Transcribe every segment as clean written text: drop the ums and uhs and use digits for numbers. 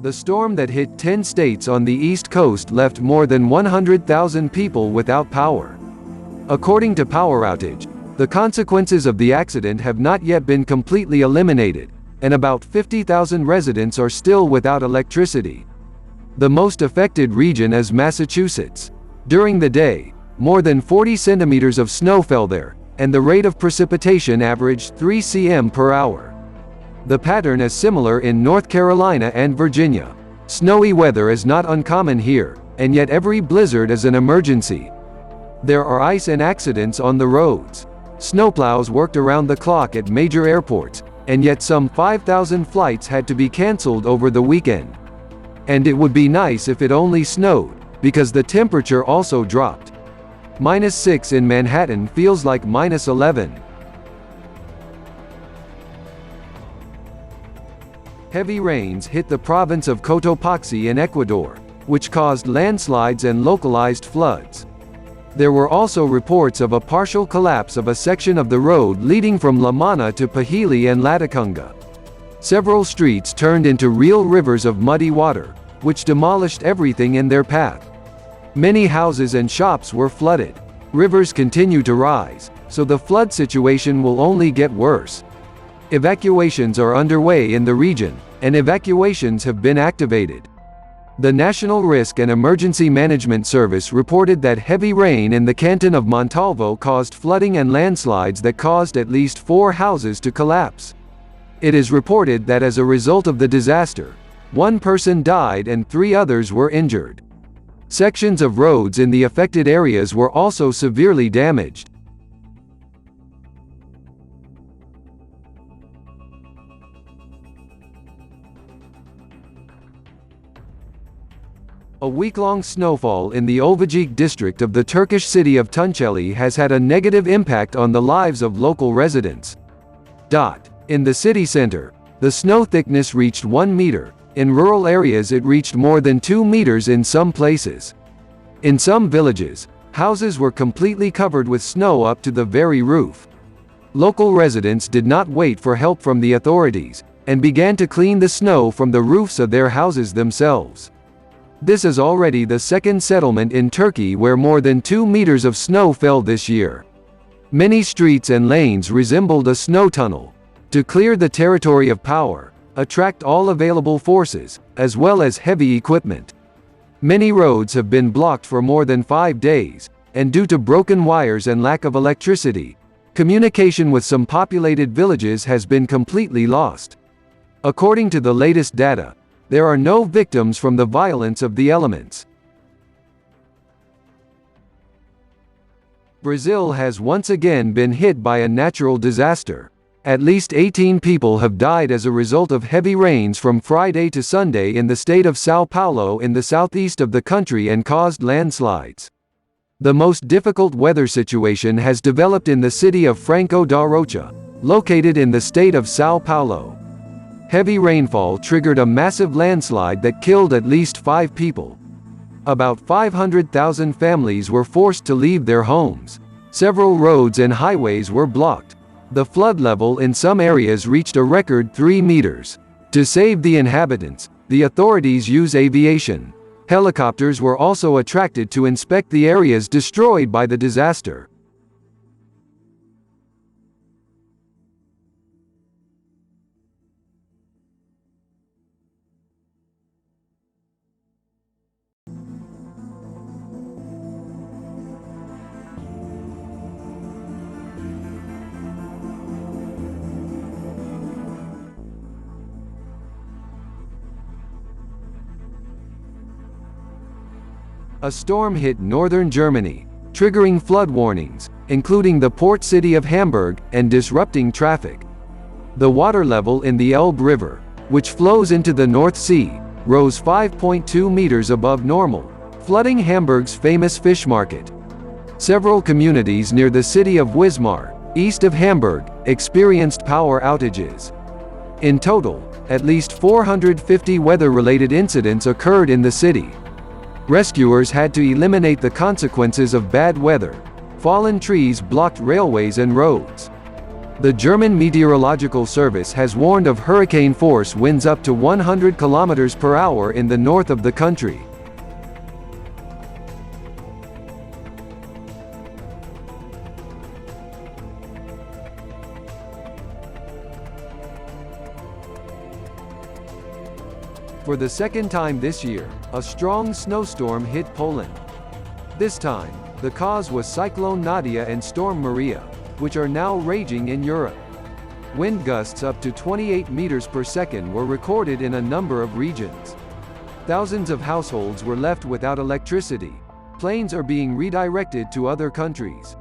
The storm that hit 10 states on the East Coast left more than 100,000 people without power. According to Poweroutage, the consequences of the accident have not yet been completely eliminated, and about 50,000 residents are still without electricity. The most affected region is Massachusetts. During the day, more than 40 centimeters of snow fell there, and the rate of precipitation averaged 3 cm per hour. The pattern is similar in North Carolina and Virginia. Snowy weather is not uncommon here, and yet every blizzard is an emergency. There are ice and accidents on the roads. Snowplows worked around the clock at major airports, and yet some 5,000 flights had to be canceled over the weekend. And it would be nice if it only snowed, because the temperature also dropped. -6 in Manhattan feels like -11. Heavy rains hit the province of Cotopaxi in Ecuador, which caused landslides and localized floods. There were also reports of a partial collapse of a section of the road leading from La Mana to Puhili and Latakunga. Several streets turned into real rivers of muddy water, which demolished everything in their path. Many houses and shops were flooded. Rivers continue to rise, so the flood situation will only get worse. Evacuations are underway in the region, and evacuations have been activated. The National Risk and Emergency Management Service reported that heavy rain in the canton of Montalvo caused flooding and landslides that caused at least 4 houses to collapse. It is reported that as a result of the disaster, 1 person died and 3 others were injured. Sections of roads in the affected areas were also severely damaged. A week-long snowfall in the Ovadzhik district of the Turkish city of Tunceli has had a negative impact on the lives of local residents. In the city center, the snow thickness reached 1 meter. In rural areas it reached more than 2 meters in some places. In some villages, houses were completely covered with snow up to the very roof. Local residents did not wait for help from the authorities, and began to clean the snow from the roofs of their houses themselves. This is already the second settlement in Turkey where more than 2 meters of snow fell this year. Many streets and lanes resembled a snow tunnel. To clear the territory of power, attract all available forces, as well as heavy equipment. Many roads have been blocked for more than 5 days, and due to broken wires and lack of electricity, communication with some populated villages has been completely lost. According to the latest data, there are no victims from the violence of the elements. Brazil has once again been hit by a natural disaster. At least 18 people have died as a result of heavy rains from Friday to Sunday in the state of São Paulo in the southeast of the country and caused landslides. The most difficult weather situation has developed in the city of Franco da Rocha, located in the state of São Paulo. Heavy rainfall triggered a massive landslide that killed at least 5 people. About 500,000 families were forced to leave their homes. Several roads and highways were blocked. The flood level in some areas reached a record 3 meters. To save the inhabitants, the authorities use aviation. Helicopters were also attracted to inspect the areas destroyed by the disaster. A storm hit northern Germany, triggering flood warnings, including the port city of Hamburg, and disrupting traffic. The water level in the Elbe River, which flows into the North Sea, rose 5.2 meters above normal, flooding Hamburg's famous fish market. Several communities near the city of Wismar, east of Hamburg, experienced power outages. In total, at least 450 weather-related incidents occurred in the city. Rescuers had to eliminate the consequences of bad weather. Fallen trees blocked railways and roads. The German Meteorological Service has warned of hurricane-force winds up to 100 km per hour in the north of the country. For the second time this year, a strong snowstorm hit Poland. This time, the cause was Cyclone Nadia and Storm Maria, which are now raging in Europe. Wind gusts up to 28 meters per second were recorded in a number of regions. Thousands of households were left without electricity. Planes are being redirected to other countries.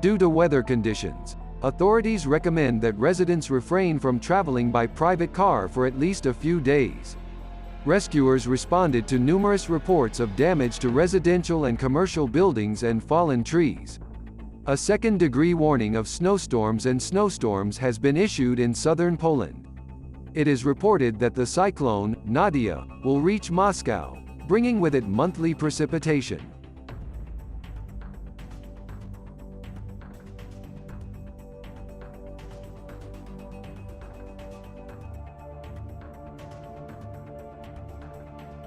Due to weather conditions, authorities recommend that residents refrain from traveling by private car for at least a few days. Rescuers responded to numerous reports of damage to residential and commercial buildings and fallen trees. A second-degree warning of snowstorms and snowstorms has been issued in southern Poland. It is reported that the cyclone, Nadia, will reach Moscow, bringing with it monthly precipitation.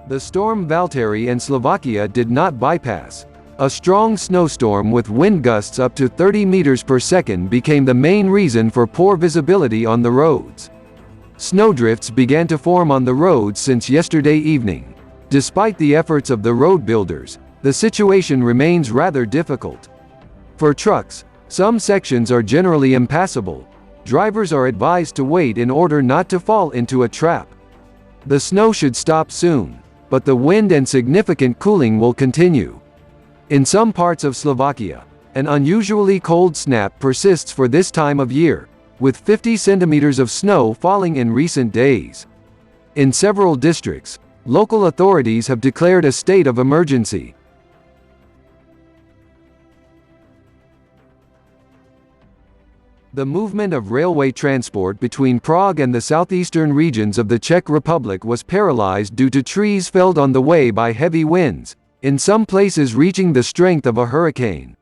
The storm Valtteri and Slovakia did not bypass. A strong snowstorm with wind gusts up to 30 meters per second became the main reason for poor visibility on the roads. Snowdrifts began to form on the roads since yesterday evening. Despite the efforts of the road builders, the situation remains rather difficult. For trucks, some sections are generally impassable. Drivers are advised to wait in order not to fall into a trap. The snow should stop soon, but the wind and significant cooling will continue. In some parts of Slovakia, an unusually cold snap persists for this time of year, with 50 centimeters of snow falling in recent days. In several districts, local authorities have declared a state of emergency. The movement of railway transport between Prague and the southeastern regions of the Czech Republic was paralyzed due to trees felled on the way by heavy winds, in some places reaching the strength of a hurricane.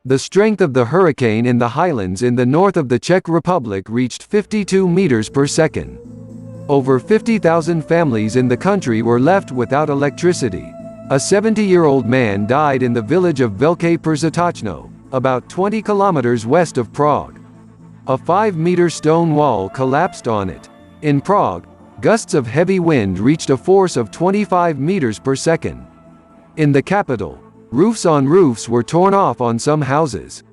The strength of the hurricane in the highlands in the north of the Czech Republic reached 52 meters per second. Over 50,000 families in the country were left without electricity. A 70-year-old man died in the village of Velké Przetačno, about 20 kilometers west of Prague. A 5-meter stone wall collapsed on it. In Prague, gusts of heavy wind reached a force of 25 meters per second. In the capital, roofs on roofs were torn off on some houses.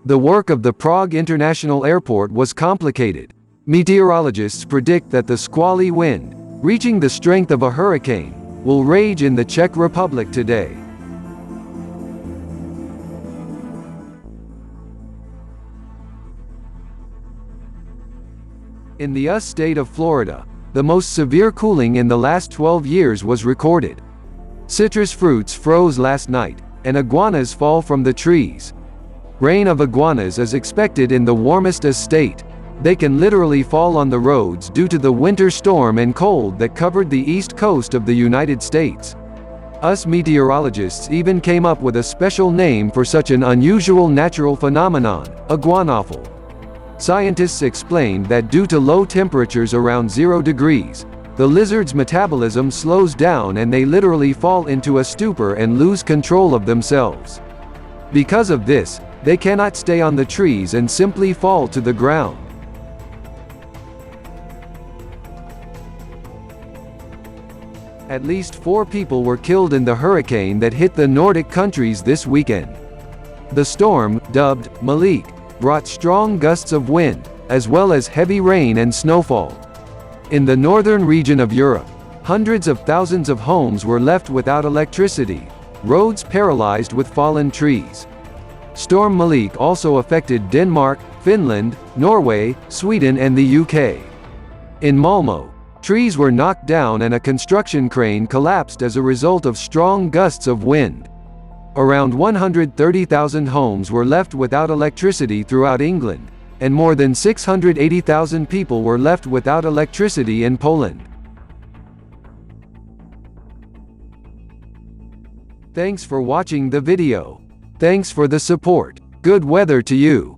The work of the Prague International Airport was complicated. Meteorologists predict that the squally wind, reaching the strength of a hurricane, will rage in the Czech Republic today. In the US state of Florida, the most severe cooling in the last 12 years was recorded. Citrus fruits froze last night, and iguanas fall from the trees. Rain of iguanas is expected in the warmest state. They can literally fall on the roads due to the winter storm and cold that covered the east coast of the United States. US meteorologists even came up with a special name for such an unusual natural phenomenon, iguanafall. Scientists explained that due to low temperatures around 0 degrees, the lizard's metabolism slows down and they literally fall into a stupor and lose control of themselves. Because of this, they cannot stay on the trees and simply fall to the ground. At least 4 people were killed in the hurricane that hit the Nordic countries this weekend. The storm, dubbed Malik, brought strong gusts of wind, as well as heavy rain and snowfall. In the northern region of Europe, hundreds of thousands of homes were left without electricity, roads paralyzed with fallen trees. Storm Malik also affected Denmark, Finland, Norway, Sweden and the UK. In Malmö, trees were knocked down and a construction crane collapsed as a result of strong gusts of wind. Around 130,000 homes were left without electricity throughout England, and more than 680,000 people were left without electricity in Poland. Thanks for watching the video. Thanks for the support. Good weather to you.